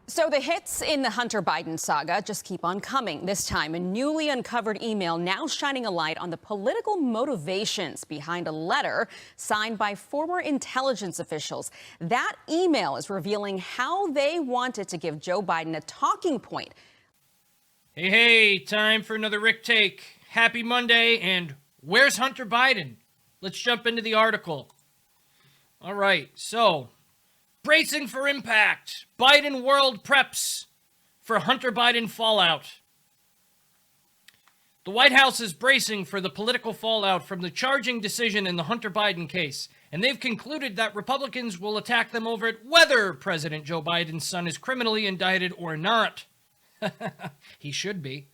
So the hits in the Hunter Biden saga just keep on coming. This time, a newly uncovered email now shining a light on the political motivations behind a letter signed by former intelligence officials. That email is revealing how they wanted to give Joe Biden a talking point. Hey, time for another Rick Take. Happy Monday, and where's Hunter Biden? Let's jump into the article. All right, so bracing for impact. Biden world preps for Hunter Biden fallout. The White House is bracing for the political fallout from the charging decision in the Hunter Biden case, and they've concluded that Republicans will attack them over it whether President Joe Biden's son is criminally indicted or not. He should be.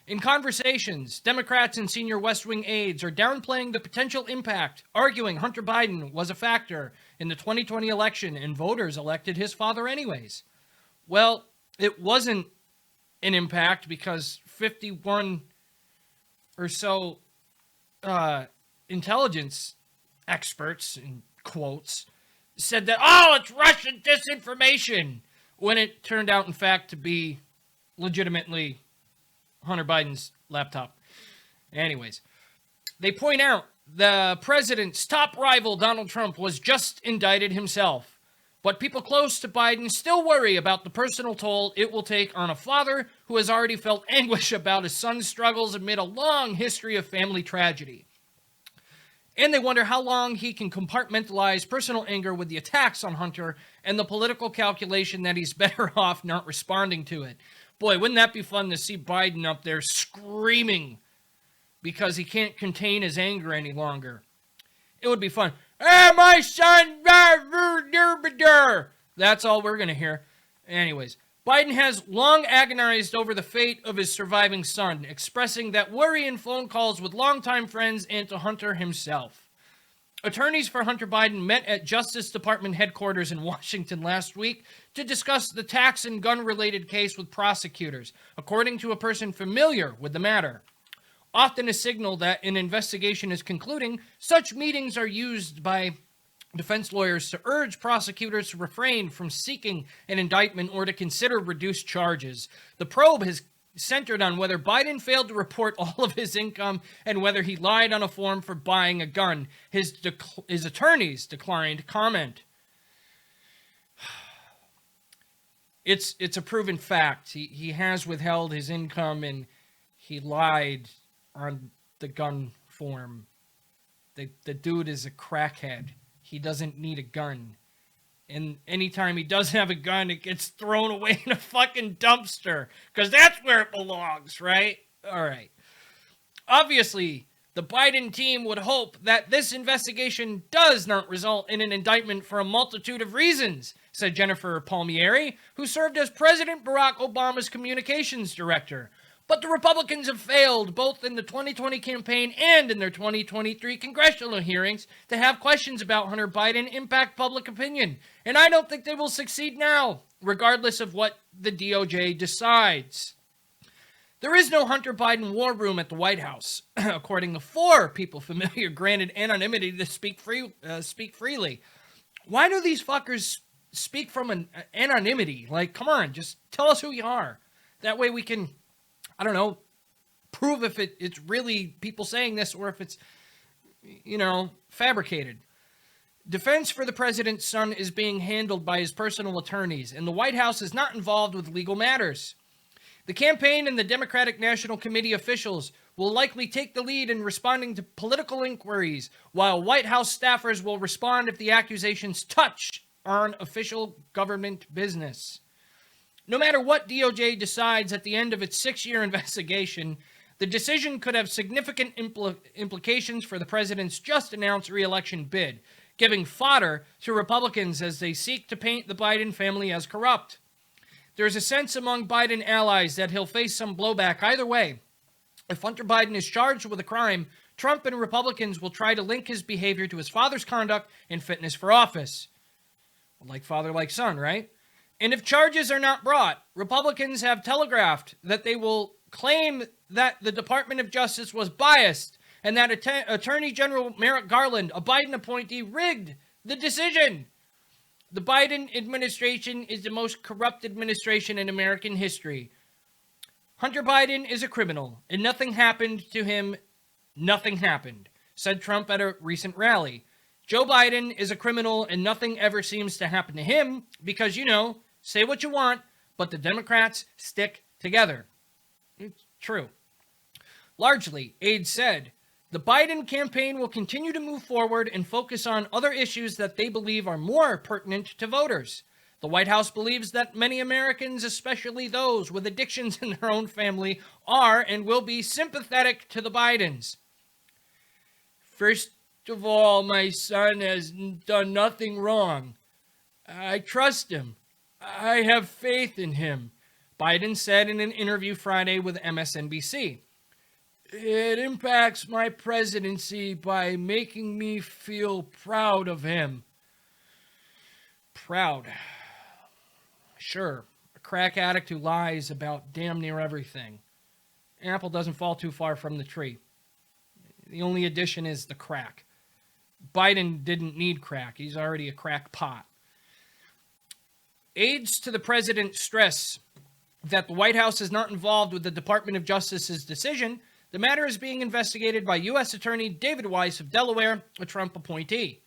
In conversations, Democrats and senior West Wing aides are downplaying the potential impact, arguing Hunter Biden was a factor in the 2020 election and voters elected his father anyways. Well, it wasn't an impact because 51 or so intelligence experts, in quotes, said that, oh, it's Russian disinformation, when it turned out, in fact, to be legitimately Hunter Biden's laptop. Anyways, they point out the president's top rival, Donald Trump, was just indicted himself. But people close to Biden still worry about the personal toll it will take on a father who has already felt anguish about his son's struggles amid a long history of family tragedy. And they wonder how long he can compartmentalize personal anger with the attacks on Hunter and the political calculation that he's better off not responding to it. Boy, wouldn't that be fun to see Biden up there screaming because he can't contain his anger any longer. It would be fun. Hey, my son! That's all we're going to hear. Anyways, Biden has long agonized over the fate of his surviving son, expressing that worry in phone calls with longtime friends and to Hunter himself. Attorneys for Hunter Biden met at Justice Department headquarters in Washington last week to discuss the tax and gun-related case with prosecutors, according to a person familiar with the matter. Often a signal that an investigation is concluding, such meetings are used by defense lawyers to urge prosecutors to refrain from seeking an indictment or to consider reduced charges. The probe has centered on whether Biden failed to report all of his income and whether he lied on a form for buying a gun. His attorneys declined comment. It's a proven fact. He has withheld his income and he lied on the gun form. The dude is a crackhead. He doesn't need a gun. And anytime he does have a gun, it gets thrown away in a fucking dumpster. Because that's where it belongs, right? All right. Obviously, the Biden team would hope that this investigation does not result in an indictment for a multitude of reasons, said Jennifer Palmieri, who served as President Barack Obama's communications director. But the Republicans have failed, both in the 2020 campaign and in their 2023 congressional hearings, to have questions about Hunter Biden impact public opinion. And I don't think they will succeed now, regardless of what the DOJ decides. There is no Hunter Biden war room at the White House, according to 4 people familiar granted anonymity to speak freely. Why do these fuckers speak from an anonymity? Like, come on, just tell us who you are. That way we can, I don't know, prove if it's really people saying this or if it's, fabricated. Defense for the president's son is being handled by his personal attorneys, and the White House is not involved with legal matters. The campaign and the Democratic National Committee officials will likely take the lead in responding to political inquiries, while White House staffers will respond if the accusations touch on official government business. No matter what DOJ decides at the end of its 6-year investigation, the decision could have significant implications for the president's just-announced re-election bid, giving fodder to Republicans as they seek to paint the Biden family as corrupt. There's a sense among Biden allies that he'll face some blowback either way. If Hunter Biden is charged with a crime, Trump and Republicans will try to link his behavior to his father's conduct and fitness for office. Like father, like son, right? And if charges are not brought, Republicans have telegraphed that they will claim that the Department of Justice was biased and that Attorney General Merrick Garland, a Biden appointee, rigged the decision. The Biden administration is the most corrupt administration in American history. Hunter Biden is a criminal, and nothing happened to him. Nothing happened, said Trump at a recent rally. Joe Biden is a criminal, and nothing ever seems to happen to him because, say what you want, but the Democrats stick together. It's true. Largely, aides said, the Biden campaign will continue to move forward and focus on other issues that they believe are more pertinent to voters. The White House believes that many Americans, especially those with addictions in their own family, are and will be sympathetic to the Bidens. First of all, my son has done nothing wrong. I trust him. I have faith in him, Biden said in an interview Friday with MSNBC. It impacts my presidency by making me feel proud of him. Proud. Sure, a crack addict who lies about damn near everything. Apple doesn't fall too far from the tree. The only addition is the crack. Biden didn't need crack. He's already a crack pot. Aides to the president stress that the White House is not involved with the Department of Justice's decision. The matter is being investigated by U.S. Attorney David Weiss of Delaware, a Trump appointee.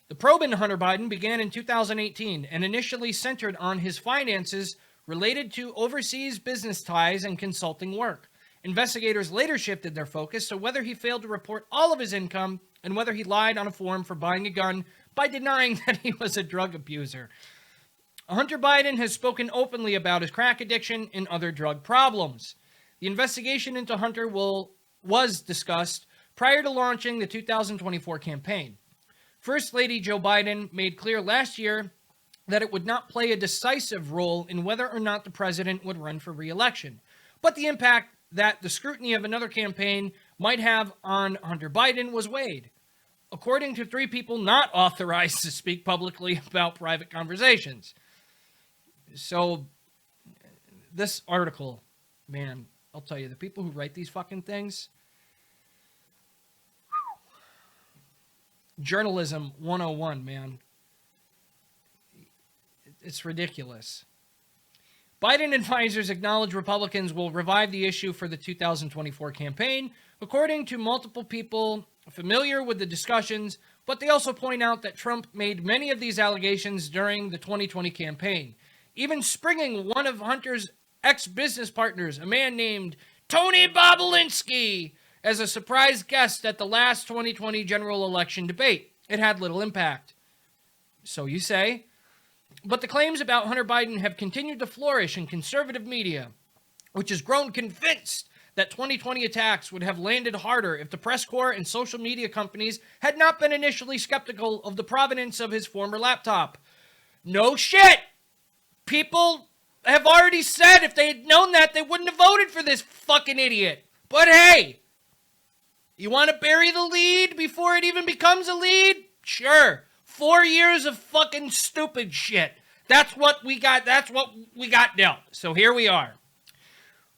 The probe into Hunter Biden began in 2018 and initially centered on his finances related to overseas business ties and consulting work. Investigators later shifted their focus to whether he failed to report all of his income and whether he lied on a form for buying a gun by denying that he was a drug abuser. Hunter Biden has spoken openly about his crack addiction and other drug problems. The investigation into Hunter was discussed prior to launching the 2024 campaign. First Lady Joe Biden made clear last year that it would not play a decisive role in whether or not the president would run for re-election, but the impact that the scrutiny of another campaign might have on Hunter Biden was weighed. According to 3 people not authorized to speak publicly about private conversations. So, this article, man, I'll tell you, the people who write these fucking things, journalism 101, man. It's ridiculous. Biden advisors acknowledge Republicans will revive the issue for the 2024 campaign, according to multiple people familiar with the discussions, but they also point out that Trump made many of these allegations during the 2020 campaign, even springing one of Hunter's ex-business partners, a man named Tony Bobulinski, as a surprise guest at the last 2020 general election debate. It had little impact. So you say. But the claims about Hunter Biden have continued to flourish in conservative media, which has grown convinced that 2020 attacks would have landed harder if the press corps and social media companies had not been initially skeptical of the provenance of his former laptop. No shit! People have already said if they had known that, they wouldn't have voted for this fucking idiot. But hey, you want to bury the lead before it even becomes a lead? Sure. 4 years of fucking stupid shit. That's what we got. That's what we got dealt. So here we are.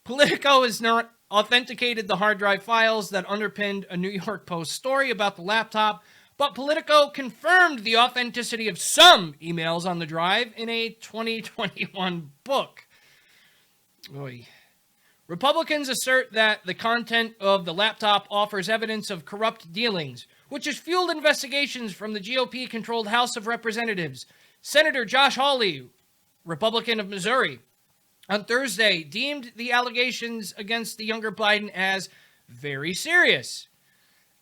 Politico has not authenticated the hard drive files that underpinned a New York Post story about the laptop, but Politico confirmed the authenticity of some emails on the drive in a 2021 book. Oy. Republicans assert that the content of the laptop offers evidence of corrupt dealings, which has fueled investigations from the GOP-controlled House of Representatives. Senator Josh Hawley, Republican of Missouri, on Thursday deemed the allegations against the younger Biden as very serious.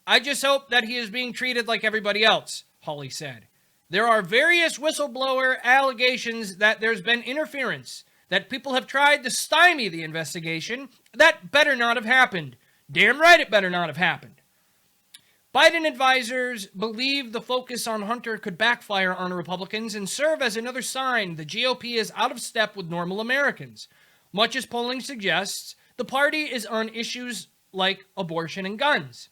I just hope that he is being treated like everybody else, Hawley said. There are various whistleblower allegations that there's been interference, that people have tried to stymie the investigation. That better not have happened. Damn right it better not have happened. Biden advisors believe the focus on Hunter could backfire on Republicans and serve as another sign the GOP is out of step with normal Americans. Much as polling suggests, the party is on issues like abortion and guns.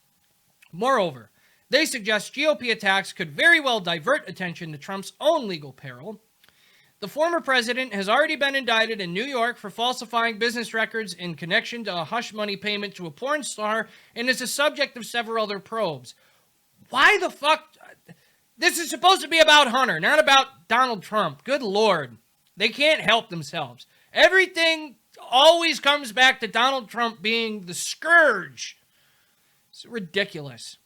Moreover, they suggest GOP attacks could very well divert attention to Trump's own legal peril. The former president has already been indicted in New York for falsifying business records in connection to a hush money payment to a porn star and is the subject of several other probes. Why the fuck? This is supposed to be about Hunter, not about Donald Trump. Good Lord. They can't help themselves. Everything always comes back to Donald Trump being the scourge. It's ridiculous.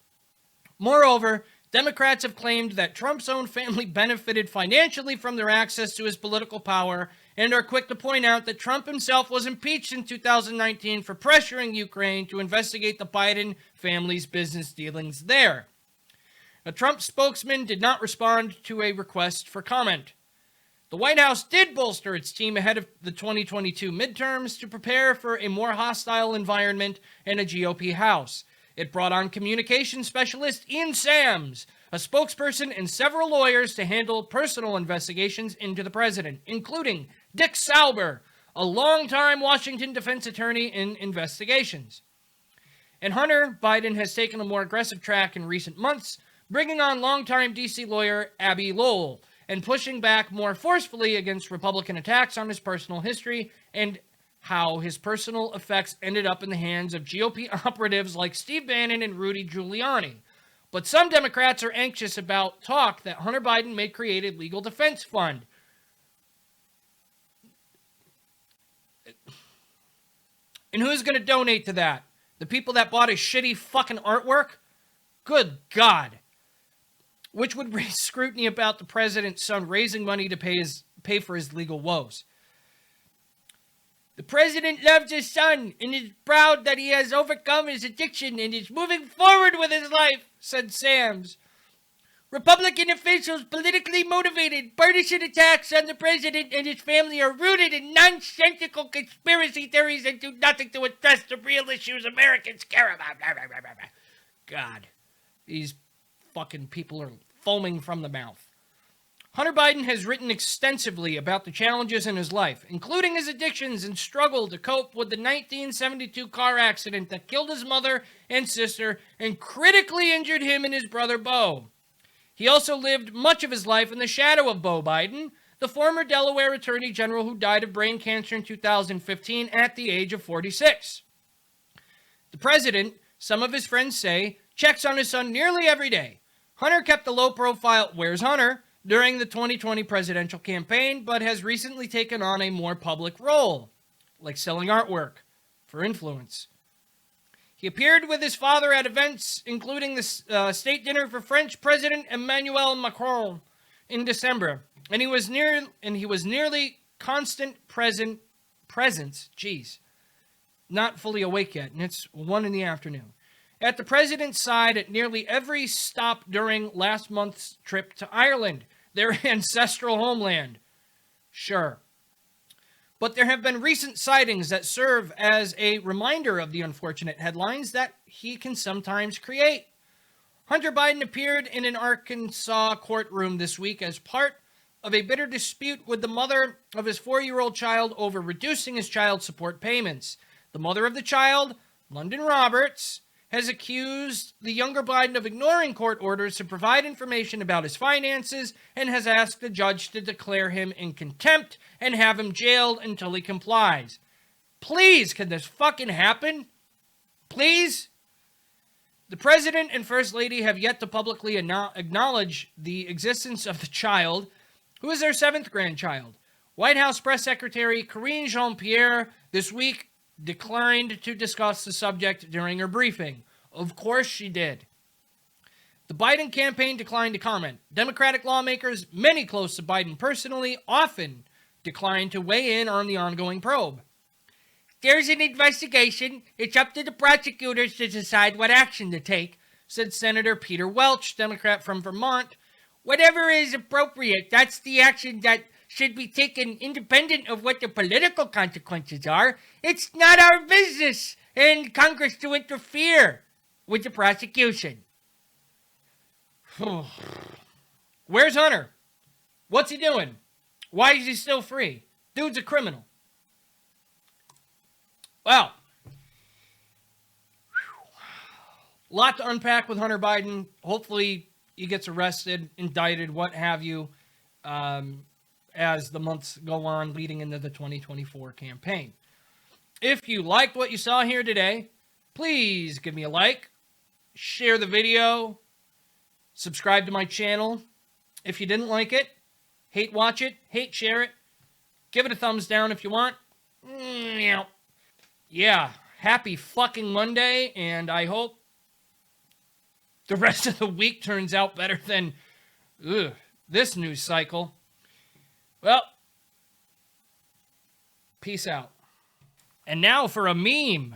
Moreover, Democrats have claimed that Trump's own family benefited financially from their access to his political power and are quick to point out that Trump himself was impeached in 2019 for pressuring Ukraine to investigate the Biden family's business dealings there. A Trump spokesman did not respond to a request for comment. The White House did bolster its team ahead of the 2022 midterms to prepare for a more hostile environment in a GOP House. It brought on communications specialist Ian Sams, a spokesperson, and several lawyers to handle personal investigations into the president, including Dick Sauber, a longtime Washington defense attorney in investigations. And Hunter Biden has taken a more aggressive track in recent months, bringing on longtime D.C. lawyer Abby Lowell and pushing back more forcefully against Republican attacks on his personal history and how his personal effects ended up in the hands of GOP operatives like Steve Bannon and Rudy Giuliani. But some Democrats are anxious about talk that Hunter Biden may create a legal defense fund. And who's going to donate to that? The people that bought his shitty fucking artwork? Good God. Which would raise scrutiny about the president's son raising money to pay for his legal woes. The president loves his son and is proud that he has overcome his addiction and is moving forward with his life, said Sams. Republican officials politically motivated partisan attacks on the president and his family are rooted in nonsensical conspiracy theories and do nothing to address the real issues Americans care about. God, these fucking people are foaming from the mouth. Hunter Biden has written extensively about the challenges in his life, including his addictions and struggle to cope with the 1972 car accident that killed his mother and sister and critically injured him and his brother Beau. He also lived much of his life in the shadow of Beau Biden, the former Delaware Attorney General who died of brain cancer in 2015 at the age of 46. The president, some of his friends say, checks on his son nearly every day. Hunter kept a low-profile "Where's Hunter?" during the 2020 presidential campaign, but has recently taken on a more public role, like selling artwork for influence. He appeared with his father at events, including the state dinner for French President Emmanuel Macron in December, and he was nearly constant presence. Geez, not fully awake yet, and it's 1 p.m. At the president's side at nearly every stop during last month's trip to Ireland, their ancestral homeland. Sure. But there have been recent sightings that serve as a reminder of the unfortunate headlines that he can sometimes create. Hunter Biden appeared in an Arkansas courtroom this week as part of a bitter dispute with the mother of his 4-year-old child over reducing his child support payments. The mother of the child, London Roberts, has accused the younger Biden of ignoring court orders to provide information about his finances and has asked the judge to declare him in contempt and have him jailed until he complies. Please, can this fucking happen? Please? The president and first lady have yet to publicly acknowledge the existence of the child, who is their 7th grandchild. White House Press Secretary Karine Jean-Pierre this week declined to discuss the subject during her briefing. Of course she did. The Biden campaign declined to comment. Democratic lawmakers, many close to Biden personally, often declined to weigh in on the ongoing probe. There's an investigation. It's up to the prosecutors to decide what action to take, said Senator Peter Welch, Democrat from Vermont. Whatever is appropriate, that's the action that should be taken independent of what the political consequences are. It's not our business in Congress to interfere with the prosecution. Where's Hunter? What's he doing? Why is he still free? Dude's a criminal. Well, a lot to unpack with Hunter Biden. Hopefully he gets arrested, indicted, what have you, as the months go on leading into the 2024 campaign. If you liked what you saw here today, please give me a like, share the video, Subscribe to my channel. If you didn't like it, hate watch it, hate share it. Give it a thumbs down if you want. Yeah, happy fucking Monday, and I hope the rest of the week turns out better than this news cycle. Well, peace out. And now for a meme.